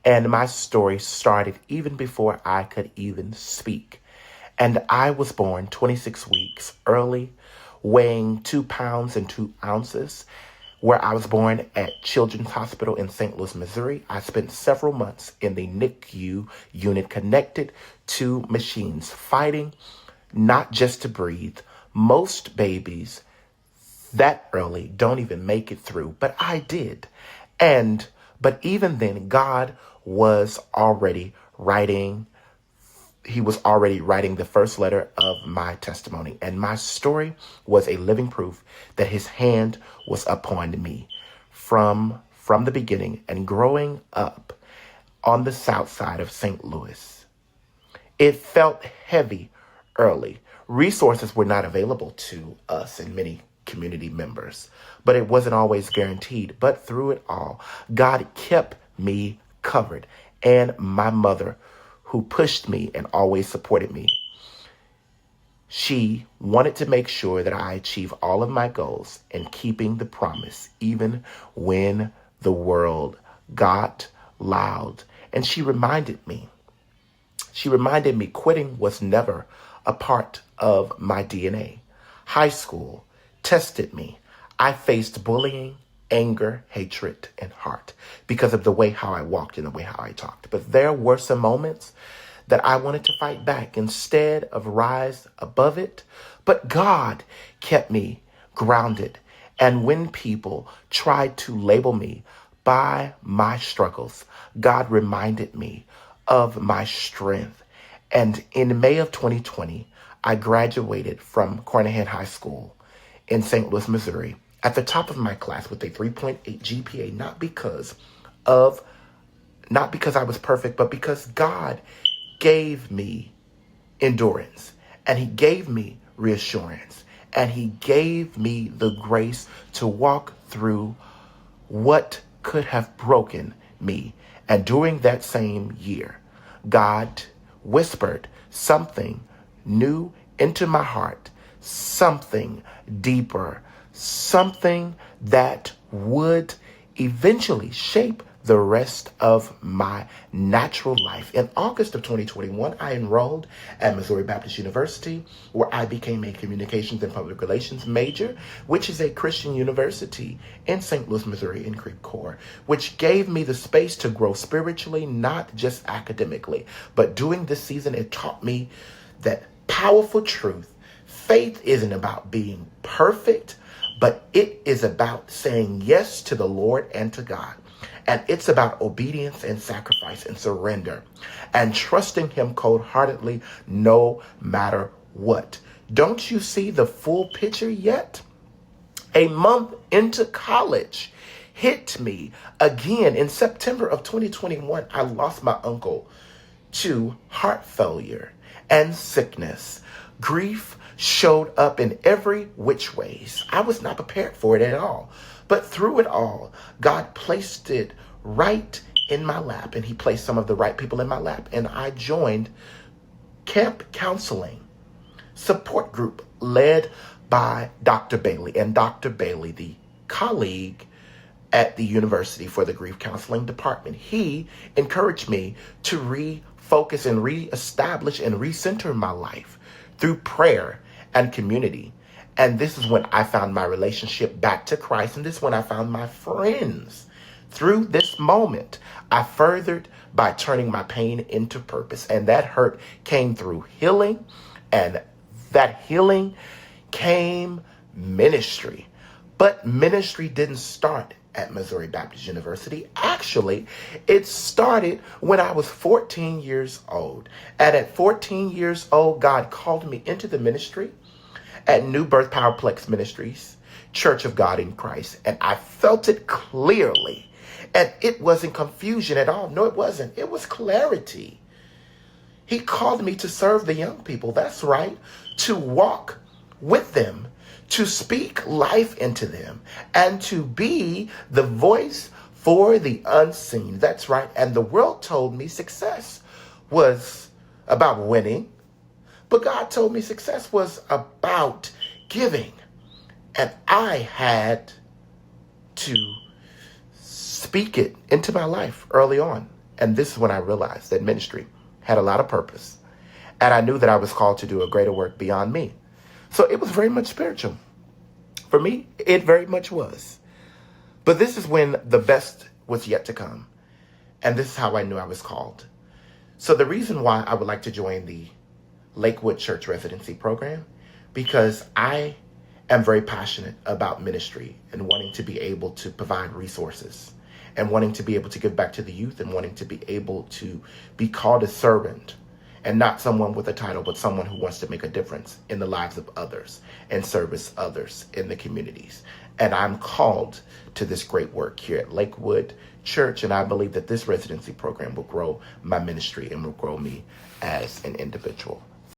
And my story started even before I could even speak. And I was born 26 weeks early, weighing 2 pounds and 2 ounces, where I was born at Children's Hospital in St. Louis, Missouri. I spent several months in the NICU unit connected to machines, fighting not just to breathe. Most babies that early don't even make it through, but I did. But even then, God was already writing he was already writing the first letter of my testimony. And my story was a living proof that his hand was upon me from the beginning. And growing up on the south side of St. Louis, it felt heavy early. Resources were not available to us and many community members, but it wasn't always guaranteed. But through it all, God kept me covered. And my mother, who pushed me and always supported me, she wanted to make sure that I achieve all of my goals and keeping the promise, even when the world got loud. And she reminded me quitting was never a part of my DNA. High school tested me. I faced bullying, anger, hatred, and heart because of the way how I walked and the way how I talked. But there were some moments that I wanted to fight back instead of rise above it. But God kept me grounded. And when people tried to label me by my struggles, God reminded me of my strength. And in May of 2020, I graduated from Carnahan High School in St. Louis, Missouri, at the top of my class with a 3.8 GPA, not because I was perfect, but because God gave me endurance, and he gave me reassurance, and he gave me the grace to walk through what could have broken me. And during that same year, God whispered something new into my heart, something deeper, something that would eventually shape the rest of my natural life. In August of 2021, I enrolled at Missouri Baptist University, where I became a communications and public relations major, which is a Christian university in St. Louis, Missouri, in Creve Coeur, which gave me the space to grow spiritually, not just academically. But during this season, it taught me that powerful truth. Faith isn't about being perfect, but it is about saying yes to the Lord and to God. And it's about obedience and sacrifice and surrender and trusting him cold-heartedly no matter what. Don't you see the full picture yet? A month into college hit me again. In September of 2021, I lost my uncle to heart failure and sickness. Grief showed up in every which ways. I was not prepared for it at all. But through it all, God placed it right in my lap, and he placed some of the right people in my lap. And I joined camp counseling support group led by Dr. Bailey. And Dr. Bailey, the colleague at the university for the grief counseling department, he encouraged me to refocus and reestablish and recenter my life through prayer and community. And this is when I found my relationship back to Christ. And this is when I found my friends. Through this moment, I furthered by turning my pain into purpose. And that hurt came through healing. And that healing came ministry. But ministry didn't start at Missouri Baptist University. Actually, it started when I was 14 years old. And at 14 years old, God called me into the ministry at New Birth Powerplex Ministries, Church of God in Christ. And I felt it clearly. And it wasn't confusion at all. No, it wasn't. It was clarity. He called me to serve the young people. That's right. To walk with them, to speak life into them, and to be the voice for the unseen. That's right. And the world told me success was about winning. But God told me success was about giving. And I had to speak it into my life early on. And this is when I realized that ministry had a lot of purpose. And I knew that I was called to do a greater work beyond me. So it was very much spiritual. For me, it very much was. But this is when the best was yet to come. And this is how I knew I was called. So the reason why I would like to join the Lakewood Church Residency Program, because I am very passionate about ministry and wanting to be able to provide resources and wanting to be able to give back to the youth and wanting to be able to be called a servant and not someone with a title, but someone who wants to make a difference in the lives of others and service others in the communities. And I'm called to this great work here at Lakewood Church. And I believe that this residency program will grow my ministry and will grow me as an individual.